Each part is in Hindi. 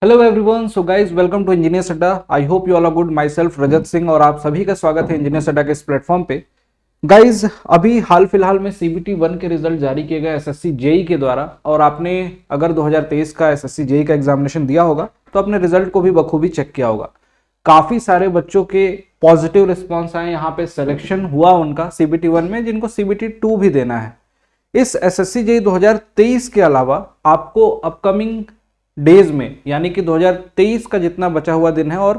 Hello everyone, so guys welcome to Engineers Adda. I hope you all are good. Myself Rajat Singh और आप सभी का स्वागत है इंजीनियर्स अड्डा के इस प्लेटफॉर्म पे। गाइज अभी हाल फिलहाल में सीबीटी 1 के रिजल्ट जारी किए गए एसएससी जेई के द्वारा, और आपने अगर 2023 का एसएससी जेई का एग्जामिनेशन दिया होगा तो अपने रिजल्ट को भी बखूबी चेक किया होगा। काफी सारे बच्चों के पॉजिटिव रिस्पॉन्स आए, यहाँ पे सिलेक्शन हुआ उनका सीबीटी 1 में, जिनको सीबीटी 2 भी देना है। इस एसएससी जेई 2023 के अलावा आपको अपकमिंग डेज में, यानी कि 2023 का जितना बचा हुआ दिन है और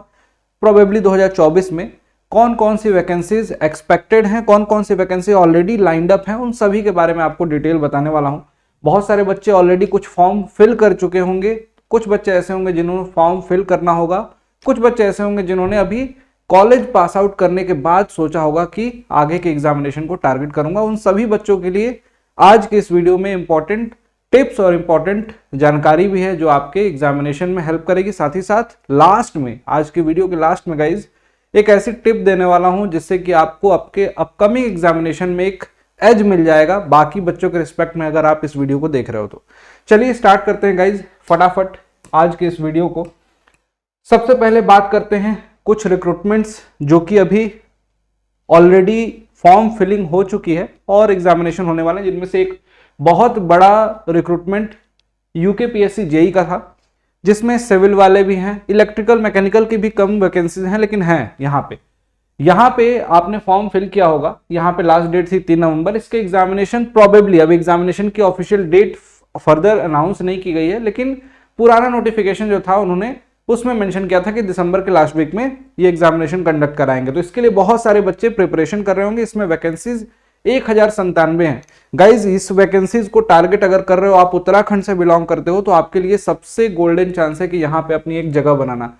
प्रोबेबली 2024 में कौन कौन सी वैकेंसीज एक्सपेक्टेड हैं, कौन कौन सी वैकेंसी ऑलरेडी लाइंड अप हैं, उन सभी के बारे में आपको डिटेल बताने वाला हूं। बहुत सारे बच्चे ऑलरेडी कुछ फॉर्म फिल कर चुके होंगे, कुछ बच्चे ऐसे होंगे जिन्होंने फॉर्म फिल करना होगा, कुछ बच्चे ऐसे होंगे जिन्होंने अभी कॉलेज पास आउट करने के बाद सोचा होगा कि आगे के एग्जामिनेशन को टारगेट करूंगा। उन सभी बच्चों के लिए आज के इस वीडियो में इंपॉर्टेंट टिप्स और इंपॉर्टेंट जानकारी भी है जो आपके एग्जामिनेशन में हेल्प करेगी। साथ ही साथ लास्ट में, आज के वीडियो के लास्ट में गाइज एक ऐसी टिप देने वाला हूं जिससे कि आपको आपके अपकमिंग एग्जामिनेशन में एक एज मिल जाएगा बाकी बच्चों के रिस्पेक्ट में, अगर आप इस वीडियो को देख रहे हो तो। चलिए स्टार्ट करते हैं गाइज फटाफट आज के इस वीडियो को। सबसे पहले बात करते हैं कुछ रिक्रूटमेंट्स जो कि अभी ऑलरेडी फॉर्म फिलिंग हो चुकी है और एग्जामिनेशन होने वाले हैं, जिनमें से एक बहुत बड़ा रिक्रूटमेंट यूकेपीएससी जेई का था, जिसमें सिविल वाले भी हैं, इलेक्ट्रिकल मैकेनिकल की भी कम वैकेंसीज हैं, लेकिन हैं यहाँ पे आपने फॉर्म फिल किया होगा। यहाँ पे लास्ट डेट थी 3 नवंबर। इसके एग्जामिनेशन प्रोबेबली, अब एग्जामिनेशन की ऑफिशियल डेट फर्दर अनाउंस नहीं की गई है, लेकिन पुराना नोटिफिकेशन जो था उन्होंने उसमें मेंशन किया था कि दिसंबर के लास्ट वीक में ये एग्जामिनेशन कंडक्ट कराएंगे। तो इसके लिए बहुत सारे बच्चे प्रिपरेशन कर रहे होंगे। इसमें वैकेंसीज 1097 हैं गाइज। इस वैकेंसीज को टारगेट अगर कर रहे हो, आप उत्तराखंड से बिलोंग करते हो, तो आपके लिए सबसे गोल्डन चांस है कि यहाँ पे अपनी एक जगह बनाना।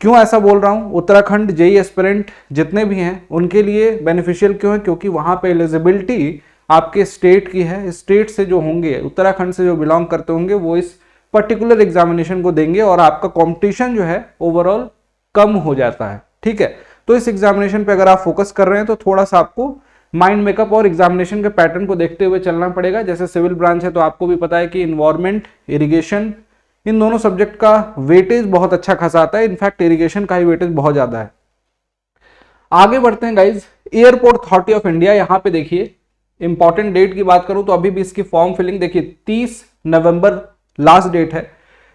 क्यों ऐसा बोल रहा हूँ? उत्तराखंड जेई एस्पिरेंट जितने भी हैं उनके लिए बेनिफिशियल क्यों है? क्योंकि वहां पे एलिजिबिलिटी आपके स्टेट की है। स्टेट से जो होंगे, उत्तराखंड से जो बिलोंग करते होंगे, वो इस पर्टिकुलर एग्जामिनेशन को देंगे और आपका कॉम्पिटिशन जो है ओवरऑल कम हो जाता है। ठीक है, तो इस एग्जामिनेशन पे अगर आप फोकस कर रहे हैं तो थोड़ा सा आपको माइंड मेकअप और एग्जामिनेशन के पैटर्न को देखते हुए चलना पड़ेगा। जैसे सिविल ब्रांच है तो आपको भी पता है कि इन्वायरमेंट, इरिगेशन, इन दोनों सब्जेक्ट का वेटेज बहुत अच्छा खासा आता है। इनफैक्ट इरिगेशन का ही वेटेज बहुत ज्यादा है। आगे बढ़ते हैं guys, airport authority of India. यहाँ पे देखिए इंपॉर्टेंट डेट की बात करूं तो अभी भी इसकी फॉर्म फिलिंग देखिए 30 नवंबर लास्ट डेट है।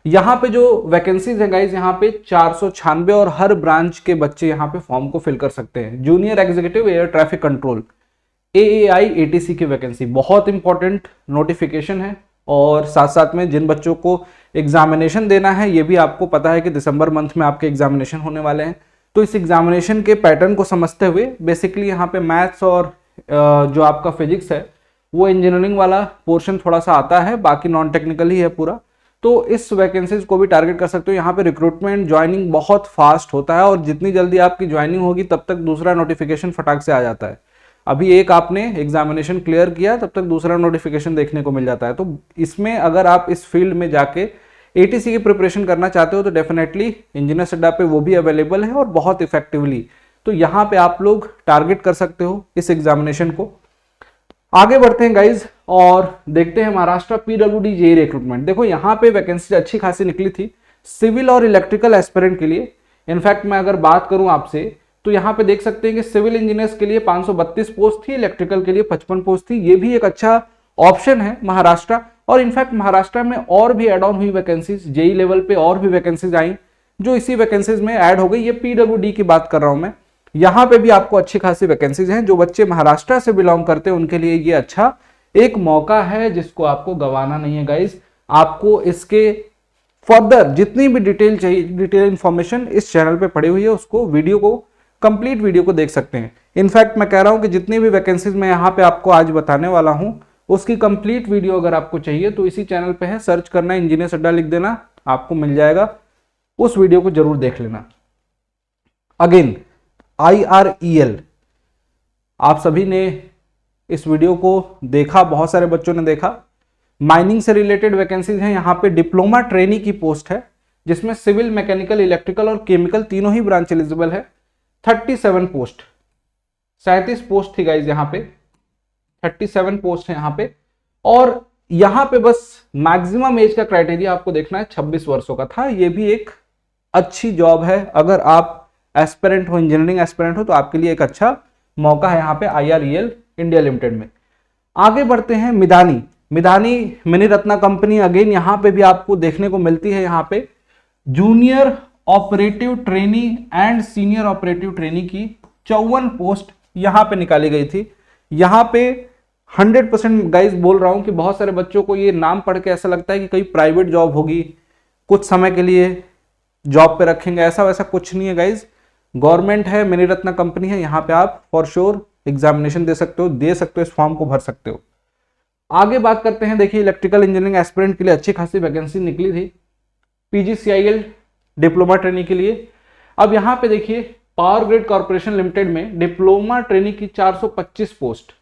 यहाँ पे जो वैकेंसीज है गाइज, यहाँ पे 496 और हर ब्रांच के बच्चे यहाँ पे फॉर्म को फिल कर सकते हैं। Junior executive air traffic control AAI ATC की वैकेंसी, बहुत इंपॉर्टेंट नोटिफिकेशन है। और साथ साथ में जिन बच्चों को एग्जामिनेशन देना है, ये भी आपको पता है कि दिसंबर मंथ में आपके एग्जामिनेशन होने वाले हैं। तो इस एग्जामिनेशन के पैटर्न को समझते हुए बेसिकली यहाँ पे मैथ्स और जो आपका फिजिक्स है वो इंजीनियरिंग वाला पोर्शन थोड़ा सा आता है, बाकी नॉन टेक्निकल ही है पूरा। तो इस वैकेंसीज को भी टारगेट कर सकते हो। यहाँ पे रिक्रूटमेंट ज्वाइनिंग बहुत फास्ट होता है और जितनी जल्दी आपकी ज्वाइनिंग होगी तब तक दूसरा नोटिफिकेशन फटाक से आ जाता है। अभी एक आपने एग्जामिनेशन क्लियर किया, तब तक दूसरा नोटिफिकेशन देखने को मिल जाता है। तो इसमें अगर आप इस फील्ड में जाके ATC की प्रिपरेशन करना चाहते हो तो डेफिनेटली इंजीनियर्स अड्डा पे वो भी अवेलेबल है और बहुत इफेक्टिवली। तो यहाँ पे आप लोग टारगेट कर सकते हो इस एग्जामिनेशन को। आगे बढ़ते हैं गाइज और देखते हैं महाराष्ट्र PWD जेई रिक्रूटमेंट। देखो यहाँ पे वैकेंसी अच्छी खासी निकली थी सिविल और इलेक्ट्रिकल एस्पिरेंट के लिए। इनफैक्ट मैं अगर बात करूं आपसे तो यहाँ पे देख सकते हैं कि सिविल इंजीनियर्स के लिए 532 पोस्ट थी, इलेक्ट्रिकल के लिए 55 पोस्ट थी। ये भी एक अच्छा ऑप्शन है महाराष्ट्र। और इनफैक्ट महाराष्ट्र में और भी एड ऑन हुई वैकेंसीज, जेई लेवल पे और भी वैकेंसीज आई जो इसी वैकेंसीज में ऐड हो गई। ये PWD की बात कर रहा हूं मैं। यहाँ पे भी आपको अच्छी खासी वैकेंसीज हैं। जो बच्चे महाराष्ट्र से बिलोंग करते हैं उनके लिए ये अच्छा एक मौका है जिसको आपको गंवाना नहीं है गाइज। आपको इसके फर्दर जितनी भी डिटेल चाहिए, डिटेल इंफॉर्मेशन इस चैनल पे पड़ी हुई है, उसको वीडियो को, कंप्लीट वीडियो को देख सकते हैं। इनफैक्ट मैं कह रहा हूं कि जितनी भी वैकेंसीज मैं यहाँ पे आपको आज बताने वाला हूं उसकी कंप्लीट वीडियो अगर आपको चाहिए तो इसी चैनल पे है, सर्च करना, इंजीनियर्स अड्डा लिख देना, आपको मिल जाएगा। उस वीडियो को जरूर देख लेना। अगेन IREL, आप सभी ने इस वीडियो को देखा, बहुत सारे बच्चों ने देखा। माइनिंग से रिलेटेड वैकेंसीज हैं। यहाँ पे डिप्लोमा ट्रेनी की पोस्ट है जिसमें सिविल, मैकेनिकल, इलेक्ट्रिकल और केमिकल तीनों ही ब्रांच एलिजिबल है। 37 पोस्ट, 37 पोस्ट थी गाइज यहाँ पे, 37 पोस्ट है यहाँ पे। और यहाँ पे बस मैक्सिमम एज का क्राइटेरिया आपको देखना है 26 वर्षों का था। ये भी एक अच्छी जॉब है, अगर आप एस्पिरेंट हो, इंजीनियरिंग एस्पिरेंट हो, तो आपके लिए एक अच्छा मौका है यहाँ पे IREL इंडिया लिमिटेड में। आगे बढ़ते हैं Midhani. Midhani mini Ratna company, again यहाँ पे भी आपको देखने को मिलती है यहाँ पे junior operative trainee and senior operative trainee की 54 पोस्ट यहाँ पे निकाली गई थी। यहाँ पे 100% गाइज बोल रहा हूं कि बहुत सारे बच्चों को ये नाम पढ़ के ऐसा लगता है कि कहीं प्राइवेट जॉब होगी, कुछ समय के लिए जॉब पे रखेंगे, ऐसा वैसा कुछ नहीं है गाइज। गवर्नमेंट है, मिनी रत्ना कंपनी है, यहाँ पे आप फॉर श्योर एग्जामिनेशन दे सकते हो, इस फॉर्म को भर सकते हो। आगे बात करते हैं, देखिए इलेक्ट्रिकल इंजीनियरिंग एस्पिरेंट के लिए अच्छी खासी वैकेंसी निकली थी, PGCIL डिप्लोमा ट्रेनी के लिए। अब यहाँ पे देखिए पावर ग्रिड कॉर्पोरेशन लिमिटेड में डिप्लोमा ट्रेनी की 425 पोस्ट।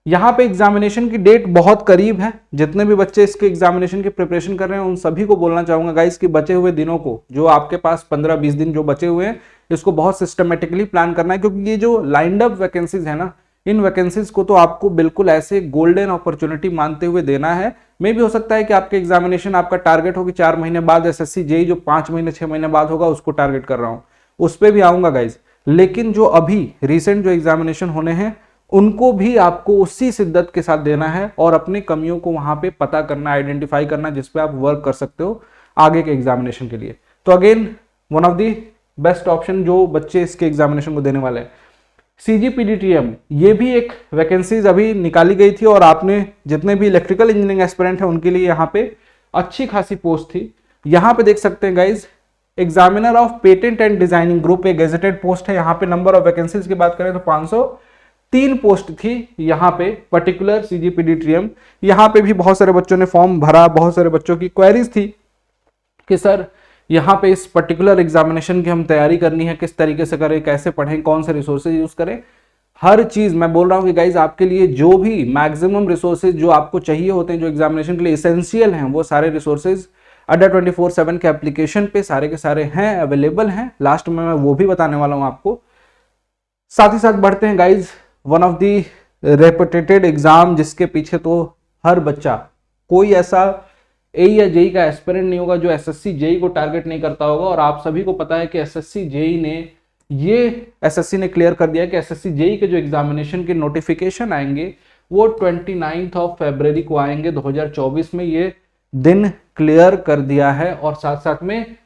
यहाँ पे एग्जामिनेशन की डेट बहुत करीब है। जितने भी बच्चे इसके एग्जामिनेशन की प्रिपरेशन कर रहे हैं उन सभी को बोलना चाहूंगा गाइस कि बचे हुए दिनों को, जो आपके पास 15-20 दिन जो बचे हुए हैं, इसको बहुत सिस्टमेटिकली प्लान करना है, क्योंकि ये जो लाइंड अप वैकेंसीज है ना, इन वैकेंसीज को तो आपको बिल्कुल ऐसे गोल्डन अपॉर्चुनिटी मानते हुए देना है। मे भी हो सकता है कि आपके एग्जामिनेशन, आपका टारगेट हो कि 4 महीने बाद SSC JEE जो 5 महीने 6 महीने बाद होगा उसको टारगेट कर रहा हूं, उस पर भी आऊंगा गाइज। लेकिन जो अभी रिसेंट जो एग्जामिनेशन होने हैं उनको भी आपको उसी शिद्दत के साथ देना है और अपनी कमियों को वहां पे पता करना, आइडेंटिफाई करना, जिसपे आप वर्क कर सकते हो आगे के एग्जामिनेशन के लिए। तो again one of the best option जो बच्चे इसके एग्जामिनेशन को देने वाले हैं। CGPDTM, ये भी एक वैकेंसीज अभी निकाली गई थी और आपने जितने भी इलेक्ट्रिकल इंजीनियरिंग एस्पिरेंट है उनके लिए यहाँ पे अच्छी खासी पोस्ट थी। यहाँ पे देख सकते हैं guys, examiner of patent and designing group एक गेजेटेड पोस्ट है। यहाँ पे नंबर ऑफ वैकेंसीज की बात करें तो 503 पोस्ट थी यहाँ पे पर्टिकुलर CGPDTM। यहाँ पे भी बहुत सारे बच्चों ने फॉर्म भरा, बहुत सारे बच्चों की क्वेरीज थी कि सर यहाँ पे इस पर्टिकुलर एग्जामिनेशन की हम तैयारी करनी है, किस तरीके से करें, कैसे पढ़ें, कौन से रिसोर्सेज यूज करें। हर चीज मैं बोल रहा हूँ कि गाइज आपके लिए जो भी मैक्सिमम रिसोर्सेज जो आपको चाहिए होते हैं, जो एग्जामिनेशन के लिए इसेंशियल हैं, वो सारे रिसोर्सेज अड्डा 24/7 के एप्लीकेशन पे सारे के सारे हैं, अवेलेबल हैं। लास्ट में मैं वो भी बताने वाला हूँ आपको। साथ ही साथ बढ़ते हैं guys, one of the reputed exam जिसके पीछे तो हर बच्चा, कोई ऐसा ए या जेई का एस्पिरेंट नहीं होगा जो SSC JEE को टारगेट नहीं करता होगा। और आप सभी को पता है कि SSC JEE ने SSC ने क्लियर कर दिया कि SSC JEE के जो एग्जामिनेशन के नोटिफिकेशन आएंगे वो 29 फरवरी को आएंगे 2024 में। ये दिन क्लियर कर दिया है और साथ साथ में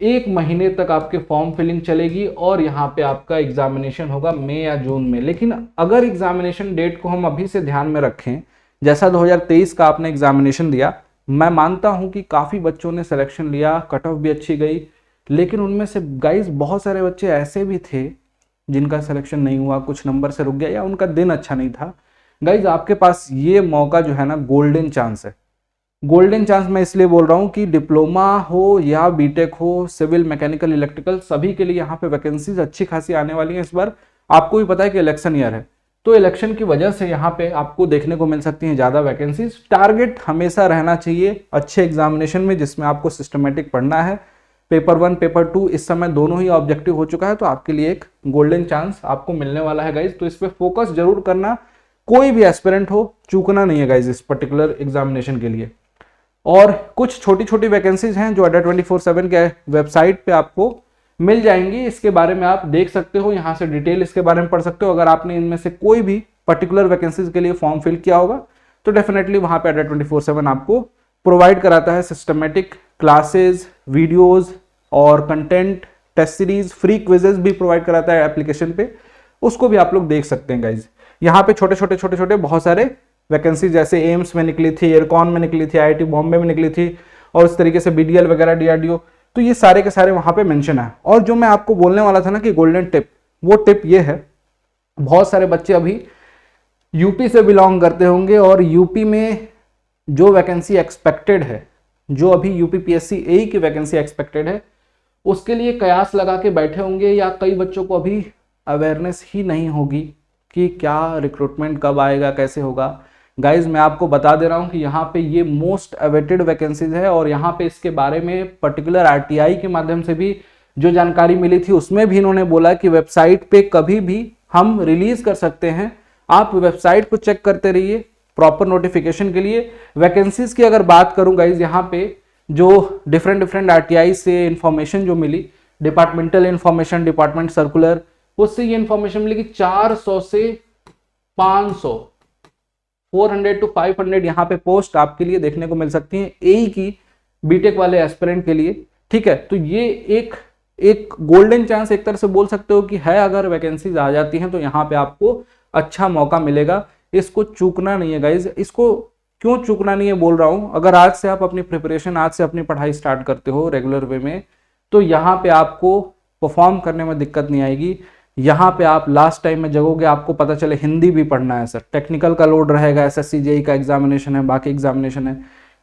1 महीने तक आपके फॉर्म फिलिंग चलेगी और यहाँ पे आपका एग्जामिनेशन होगा मई या जून में। लेकिन अगर एग्जामिनेशन डेट को हम अभी से ध्यान में रखें, जैसा 2023 का आपने एग्जामिनेशन दिया, मैं मानता हूं कि काफी बच्चों ने सिलेक्शन लिया, कट ऑफ भी अच्छी गई, लेकिन उनमें से गाइस बहुत सारे बच्चे ऐसे भी थे जिनका सिलेक्शन नहीं हुआ, कुछ नंबर से रुक गया या उनका दिन अच्छा नहीं था। गाइस आपके पास ये मौका जो है ना, गोल्डन चांस है। गोल्डन चांस मैं इसलिए बोल रहा हूं कि डिप्लोमा हो या बीटेक हो, सिविल, मैकेनिकल, इलेक्ट्रिकल, सभी के लिए यहाँ पे वैकेंसीज अच्छी खासी आने वाली है इस बार। आपको भी पता है कि इलेक्शन ईयर है, तो इलेक्शन की वजह से यहाँ पे आपको देखने को मिल सकती हैं ज्यादा वैकेंसीज। टारगेट हमेशा रहना चाहिए अच्छे एग्जामिनेशन में जिसमें आपको सिस्टमेटिक पढ़ना है। पेपर 1 पेपर 2 इस समय दोनों ही ऑब्जेक्टिव हो चुका है, तो आपके लिए एक गोल्डन चांस आपको मिलने वाला है गाइज। तो इस पे फोकस जरूर करना, कोई भी एस्पिरेंट हो चूकना नहीं है गाइज इस पर्टिकुलर एग्जामिनेशन के लिए। और कुछ छोटी छोटी वैकेंसीज हैं जो अड्डा 24/7 के वेबसाइट पे आपको मिल जाएंगी, इसके बारे में आप देख सकते हो, यहाँ से डिटेल इसके बारे में पढ़ सकते हो। अगर आपने इनमें से कोई भी पर्टिकुलर वैकेंसीज के लिए फॉर्म फिल किया होगा तो डेफिनेटली वहां पे अड्डा 24/7 आपको प्रोवाइड कराता है सिस्टमेटिक क्लासेस, वीडियोस और content, test series, free quizzes भी प्रोवाइड कराता है एप्लीकेशन पे, उसको भी आप लोग देख सकते हैं गाइज। यहाँ पे छोटे छोटे बहुत सारे वैकेंसी जैसे एम्स में निकली थी, एयरकॉन में निकली थी, IIT बॉम्बे में निकली थी और इस तरीके से BDL वगैरह, DRDO, तो ये सारे के सारे वहां पे मेंशन है। और जो मैं आपको बोलने वाला था ना कि गोल्डन टिप, वो टिप ये है, बहुत सारे बच्चे अभी यूपी से बिलोंग करते होंगे और यूपी में जो वैकेंसी एक्सपेक्टेड है, जो अभी UPPSC AE की वैकेंसी एक्सपेक्टेड है, उसके लिए कयास लगा के बैठे होंगे, या कई बच्चों को अभी अवेयरनेस ही नहीं होगी कि क्या रिक्रूटमेंट कब आएगा, कैसे होगा। गाइज मैं आपको बता दे रहा हूं कि यहाँ पे ये मोस्ट अवेटेड वैकेंसीज है और यहाँ पे इसके बारे में पर्टिकुलर RTI के माध्यम से भी जो जानकारी मिली थी उसमें भी इन्होंने बोला कि वेबसाइट पे कभी भी हम रिलीज कर सकते हैं, आप वेबसाइट को चेक करते रहिए, प्रॉपर नोटिफिकेशन के लिए। वैकेंसीज की अगर बात करूं गाइज, यहाँ पे जो डिफरेंट आरटीआई से इंफॉर्मेशन जो मिली, डिपार्टमेंटल इंफॉर्मेशन, डिपार्टमेंट सर्कुलर, उससे ये इंफॉर्मेशन मिली कि 400 से 500 400 to 500 यहाँ पे पोस्ट आपके लिए देखने को मिल सकती हैं एई की, बीटेक वाले एस्पिरेंट के लिए। ठीक है, तो ये एक गोल्डन चांस एक तरह से बोल सकते हो कि है। अगर वैकेंसीज आ जाती हैं तो यहाँ पे आपको अच्छा मौका मिलेगा, इसको चूकना नहीं है गाइज। इसको क्यों चूकना नहीं है बोल रहा हूँ, अगर आज से आप अपनी प्रिपरेशन, आज से अपनी पढ़ाई स्टार्ट करते हो रेगुलर वे में, तो यहाँ पे आपको परफॉर्म करने में दिक्कत नहीं आएगी। यहाँ पे आप लास्ट टाइम में जगोगे, आपको पता चले हिंदी भी पढ़ना है सर, टेक्निकल का लोड रहेगा, एसएससी जेई का एग्जामिनेशन है, बाकी एग्जामिनेशन है,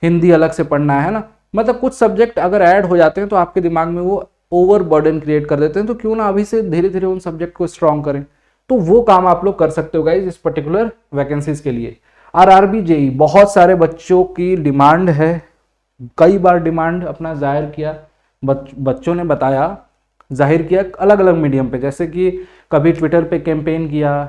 हिंदी अलग से पढ़ना है ना, मतलब कुछ सब्जेक्ट अगर ऐड हो जाते हैं तो आपके दिमाग में वो ओवर बर्डन क्रिएट कर देते हैं। तो क्यों ना अभी से धीरे धीरे उन सब्जेक्ट को स्ट्रॉन्ग करें, तो वो काम आप लोग कर सकते हो गाइज इस पर्टिकुलर वैकेंसीज के लिए। आरआरबी जेई बहुत सारे बच्चों की डिमांड है, कई बार डिमांड अपना जाहिर किया, बच्चों ने बताया, जाहिर किया अलग अलग मीडियम पे, जैसे कि कभी ट्विटर पे कैंपेन किया,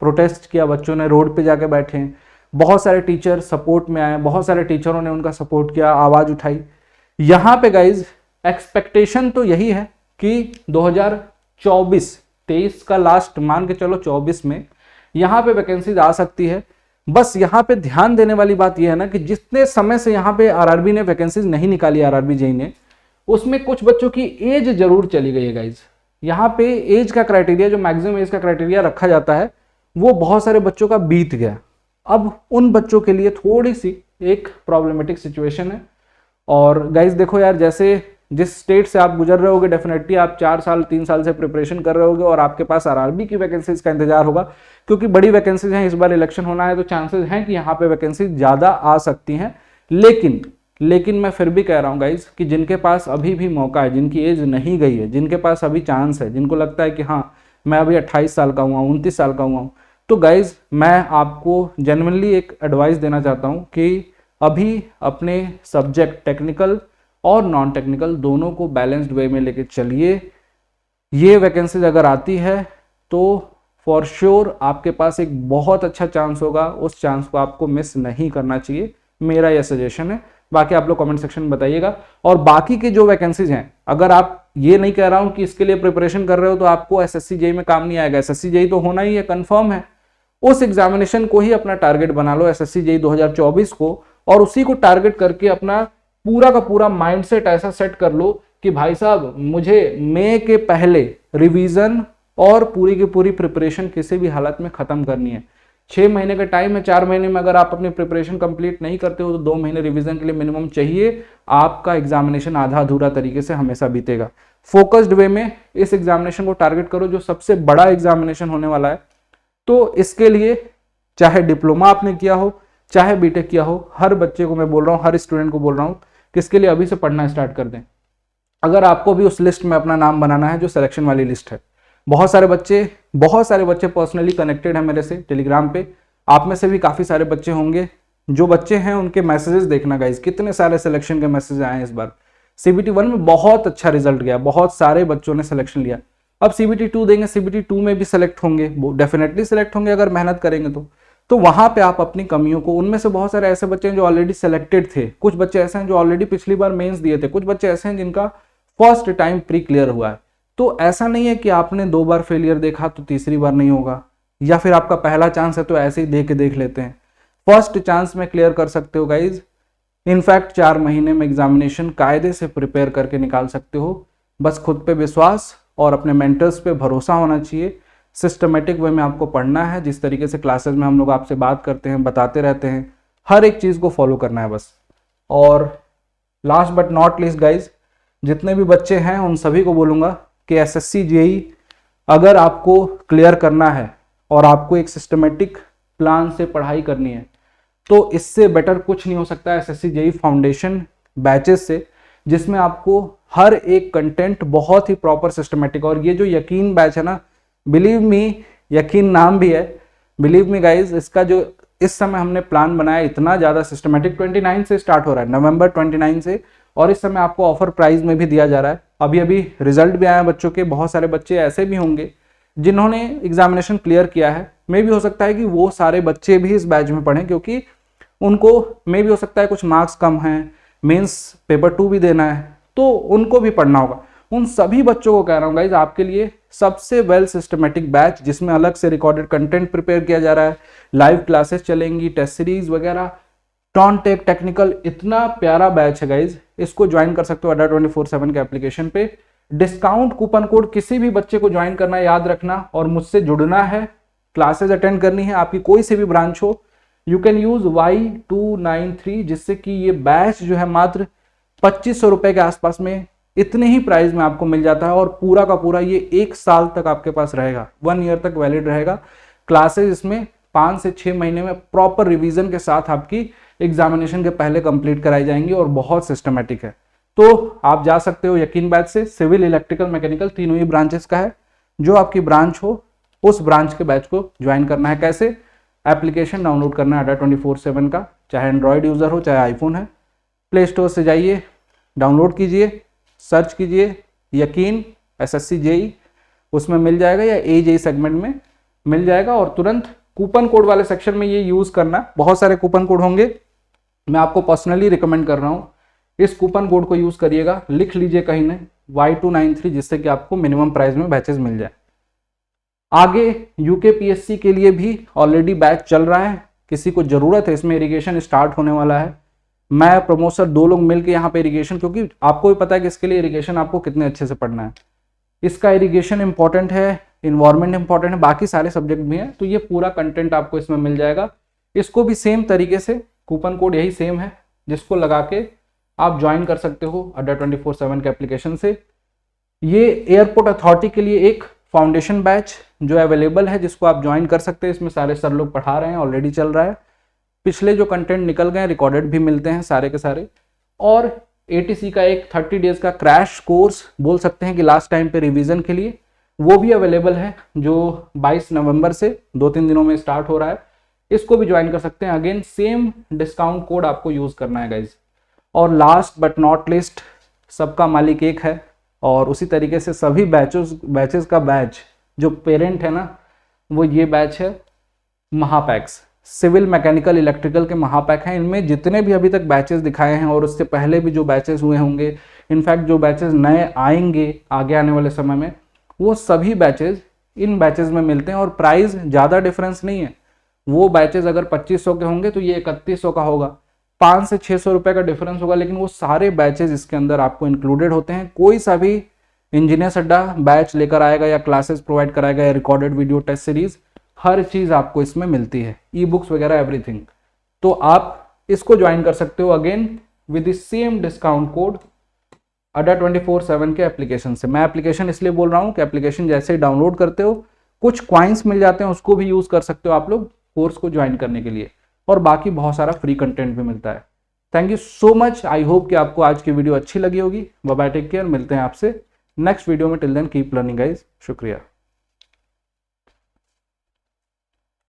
प्रोटेस्ट किया, बच्चों ने रोड पे जाके बैठे, बहुत सारे टीचर सपोर्ट में आए, बहुत सारे टीचरों ने उनका सपोर्ट किया, आवाज उठाई। यहाँ पे गाइज एक्सपेक्टेशन तो यही है कि 2024-23 का लास्ट मान के चलो 24 में यहाँ पे वैकेंसीज आ सकती है। बस यहाँ पे ध्यान देने वाली बात यह है ना कि जितने समय से यहाँ पे आरआरबी ने वैकेंसीज नहीं निकाली, आरआरबी जेई ने, उसमें कुछ बच्चों की एज जरूर चली गई है गाइज। यहाँ पे एज का क्राइटेरिया, जो मैक्सिमम एज का क्राइटेरिया रखा जाता है, वो बहुत सारे बच्चों का बीत गया। अब उन बच्चों के लिए थोड़ी सी एक प्रॉब्लमेटिक सिचुएशन है। और गाइज देखो यार, जैसे जिस स्टेट से आप गुजर रहे होगे, डेफिनेटली आप 4 साल 3 साल से प्रिपरेशन कर रहे होगे और आपके पास आरआरबी की वैकेंसीज का इंतजार होगा, क्योंकि बड़ी वैकेंसीज हैं, इस बार इलेक्शन होना है, तो चांसेस हैं कि यहाँ पे वैकेंसीज ज्यादा आ सकती हैं। लेकिन मैं फिर भी कह रहा हूँ गाइज कि जिनके पास अभी भी मौका है, जिनकी एज नहीं गई है, जिनके पास अभी चांस है, जिनको लगता है कि हाँ मैं अभी 28 साल का हुआ, 29 साल का हुआ हूँ, तो गाइज मैं आपको जेन्युइनली एक एडवाइस देना चाहता हूँ कि अभी अपने सब्जेक्ट टेक्निकल और नॉन टेक्निकल दोनों को बैलेंस्ड वे में लेके चलिए। ये वैकेंसीज अगर आती है तो फॉर श्योर आपके पास एक बहुत अच्छा चांस होगा, उस चांस को आपको मिस नहीं करना चाहिए, मेरा यह सजेशन है। बाकी आप लोग कमेंट सेक्शन में बताइएगा। और बाकी के जो वैकेंसीज हैं, अगर आप, ये नहीं कह रहा हूं कि इसके लिए प्रिपरेशन कर रहे हो तो आपको एसएससी जेई में काम नहीं आएगा, एसएससी जेई तो होना ही है, कंफर्म है। उस एग्जामिनेशन को ही अपना टारगेट बना लो, एसएससी जेई 2024 को, और उसी को टारगेट करके अपना पूरा का पूरा माइंडसेट ऐसा सेट कर लो कि भाई साहब मुझे मई के पहले रिवीजन और पूरी की पूरी प्रिपरेशन किसी भी हालत में खत्म करनी है। 6 महीने का टाइम है, 4 महीने में अगर आप अपनी प्रिपरेशन कंप्लीट नहीं करते हो तो 2 महीने रिवीजन के लिए मिनिमम चाहिए। आपका एग्जामिनेशन आधा अधूरा तरीके से हमेशा बीतेगा। फोकस्ड वे में इस एग्जामिनेशन को टारगेट करो, जो सबसे बड़ा एग्जामिनेशन होने वाला है। तो इसके लिए चाहे डिप्लोमा आपने किया हो, चाहे बीटेक किया हो, हर बच्चे को मैं बोल रहा हूँ, हर स्टूडेंट को बोल रहा हूँ कि इसके लिए अभी से पढ़ना स्टार्ट कर दें। अगर आपको भी उस लिस्ट में अपना नाम बनाना है जो सिलेक्शन वाली लिस्ट है। बहुत सारे बच्चे पर्सनली कनेक्टेड हैं मेरे से टेलीग्राम पे, आप में से भी काफ़ी सारे बच्चे होंगे। जो बच्चे हैं उनके मैसेजेस देखना गाइज, कितने सारे सिलेक्शन के मैसेज आए हैं इस बार। CBT 1 में बहुत अच्छा रिजल्ट गया, बहुत सारे बच्चों ने सिलेक्शन लिया। अब CBT 2 देंगे, CBT 2 में भी सिलेक्ट होंगे, डेफिनेटली सिलेक्ट होंगे अगर मेहनत करेंगे तो वहां पे आप अपनी कमियों को, उनमें से बहुत सारे ऐसे बच्चे हैं जो ऑलरेडी सिलेक्टेड थे, कुछ बच्चे ऐसे हैं जो ऑलरेडी पिछली बार मेंस दिए थे, कुछ बच्चे ऐसे हैं जिनका फर्स्ट टाइम प्री क्लियर हुआ है। तो ऐसा नहीं है कि आपने 2 बार फेलियर देखा तो तीसरी बार नहीं होगा, या फिर आपका पहला चांस है तो ऐसे ही देख लेते हैं। फर्स्ट चांस में क्लियर कर सकते हो गाइज। इनफैक्ट 4 महीने में एग्जामिनेशन कायदे से प्रिपेयर करके निकाल सकते हो। बस खुद पे विश्वास और अपने मेंटर्स पे भरोसा होना चाहिए। सिस्टमेटिक वे में आपको पढ़ना है, जिस तरीके से क्लासेस में हम लोग आपसे बात करते हैं, बताते रहते हैं, हर एक चीज़ को फॉलो करना है बस। और last but not least guys, जितने भी बच्चे हैं उन सभी को बोलूँगा कि एसएससी जेई अगर आपको क्लियर करना है और आपको एक सिस्टमेटिक प्लान से पढ़ाई करनी है, तो इससे बेटर कुछ नहीं हो सकता एसएससी जेई फाउंडेशन बैचेस से, जिसमें आपको हर एक कंटेंट बहुत ही प्रॉपर सिस्टमेटिक, और ये जो यकीन बैच है ना, बिलीव मी, यकीन नाम भी है, बिलीव मी गाइज, इसका जो इस समय हमने प्लान बनाया इतना ज़्यादा सिस्टमेटिक, 29 से स्टार्ट हो रहा है, नवंबर 29 से, और इस समय आपको ऑफर प्राइस में भी दिया जा रहा है। अभी रिजल्ट भी आया बच्चों के, बहुत सारे बच्चे ऐसे भी होंगे जिन्होंने एग्जामिनेशन क्लियर किया है, मे भी हो सकता है कि वो सारे बच्चे भी इस बैच में पढ़ें, क्योंकि उनको मे भी हो सकता है कुछ मार्क्स कम हैं, मेंस पेपर 2 भी देना है, तो उनको भी पढ़ना होगा। उन सभी बच्चों को कह रहा हूँ गाइज, आपके लिए सबसे वेल सिस्टमेटिक बैच, जिसमें अलग से रिकॉर्डेड कंटेंट प्रिपेयर किया जा रहा है, लाइव क्लासेस चलेंगी, टेस्ट सीरीज वगैरह, टॉनटेक टेक्निकल, इतना प्यारा बैच है गाइज। इसको ज्वाइन कर सकते हो अड्डा 24/7 के एप्लीकेशन पे। डिस्काउंट कूपन कोड किसी भी बच्चे को ज्वाइन करना है, याद रखना, और मुझसे जुड़ना है, क्लासेस अटेंड करनी है, आपकी कोई से भी ब्रांच हो, यू कैन यूज Y293, जिससे कि ये बैच जो है मात्र 2500 रुपए के आसपास में, इतने ही प्राइस में आपको मिल जाता है, और पूरा का पूरा ये 1 साल तक आपके पास रहेगा, 1 ईयर तक वैलिड रहेगा। क्लासेस इसमें 5 से 6 महीने में प्रॉपर रिवीजन के साथ आपकी एग्जामिनेशन के पहले कंप्लीट कराई जाएंगी, और बहुत सिस्टमेटिक है। तो आप जा सकते हो यकीन बैच से, सिविल, इलेक्ट्रिकल, मैकेनिकल, तीनों ही ब्रांचेस का है। जो आपकी ब्रांच हो उस ब्रांच के बैच को ज्वाइन करना है। कैसे? एप्लीकेशन डाउनलोड करना है अड्डा 24/7 का, चाहे एंड्रॉयड यूजर हो चाहे आईफोन है, प्ले स्टोर से जाइए, डाउनलोड कीजिए, सर्च कीजिए यकीन SSC JEE, उसमें मिल जाएगा, या AJEE सेगमेंट में मिल जाएगा, और तुरंत कूपन कोड वाले सेक्शन में ये यूज करना। बहुत सारे कूपन कोड होंगे, मैं आपको पर्सनली रिकमेंड कर रहा हूँ, इस कूपन कोड को यूज करिएगा, लिख लीजिए कहीं ना Y293, जिससे कि आपको मिनिमम प्राइस में बैचेस मिल जाए। आगे UKPSC के लिए भी ऑलरेडी बैच चल रहा है, किसी को जरूरत है, इसमें इरिगेशन स्टार्ट होने वाला है। मैं प्रमोद सर 2 लोग मिलकर यहाँ पे इरिगेशन, क्योंकि आपको भी पता है कि इसके लिए इरिगेशन आपको कितने अच्छे से पढ़ना है, इसका इरिगेशन इंपॉर्टेंट है, इन्वायरमेंट इंपॉर्टेंट है, बाकी सारे सब्जेक्ट भी हैं, तो ये पूरा कंटेंट आपको इसमें मिल जाएगा। इसको भी सेम तरीके से कूपन कोड यही सेम है, जिसको लगा के आप ज्वाइन कर सकते हो अड्डा 24/7 के एप्लीकेशन से। ये एयरपोर्ट अथॉरिटी के लिए एक फाउंडेशन बैच जो अवेलेबल है, जिसको आप ज्वाइन कर सकते हैं। इसमें सारे सर लोग पढ़ा रहे हैं, ऑलरेडी चल रहा है, पिछले जो कंटेंट निकल गए रिकॉर्डेड भी मिलते हैं सारे के सारे। और ATC का एक 30 डेज का क्रैश कोर्स बोल सकते हैं कि लास्ट टाइम पे रिवीजन के लिए, वो भी अवेलेबल है, जो 22 नवंबर से 2-3 दिनों में स्टार्ट हो रहा है। इसको भी ज्वाइन कर सकते हैं। अगेन सेम डिस्काउंट कोड आपको यूज करना है गाइज। और लास्ट बट नॉट लिस्ट, सबका मालिक एक है, और उसी तरीके से सभी बैचेस का बैच जो पेरेंट है ना, वो ये बैच है महापैक्स, सिविल, मैकेनिकल, इलेक्ट्रिकल के महापैक हैं। इनमें जितने भी अभी तक बैचेस दिखाए हैं, और उससे पहले भी जो बैचेस हुए होंगे, इनफैक्ट जो बैचेस नए आएंगे आगे आने वाले समय में, वो सभी बैचेस इन बैचेस में मिलते हैं, और प्राइस ज़्यादा डिफरेंस नहीं है। वो बैचेस अगर 2500 के होंगे तो ये 3100 का होगा, 500 से 600 रुपए का डिफरेंस होगा, लेकिन वो सारे बैचेस इसके अंदर आपको इंक्लूडेड होते हैं। कोई सा भी इंजीनियर्स अड्डा बैच लेकर आएगा, या क्लासेस प्रोवाइड कराएगा, या रिकॉर्डेड वीडियो, टेस्ट सीरीज, हर चीज आपको इसमें मिलती है, ई बुक्स वगैरह एवरीथिंग। तो आप इसको ज्वाइन कर सकते हो again with the same discount code अड्डा 24/7 के एप्लीकेशन से। मैं एप्लीकेशन इसलिए बोल रहा हूँ कि एप्लीकेशन जैसे ही डाउनलोड करते हो कुछ क्वाइंस मिल जाते हैं, उसको भी यूज कर सकते हो आप लोग कोर्स को ज्वाइन करने के लिए, और बाकी बहुत सारा फ्री कंटेंट भी मिलता है। Thank you so much. I hope कि आपको आज की वीडियो अच्छी लगी होगी। बाय बाय, टेक केयर, मिलते हैं आपसे नेक्स्ट वीडियो में। Till then keep learning guys. शुक्रिया।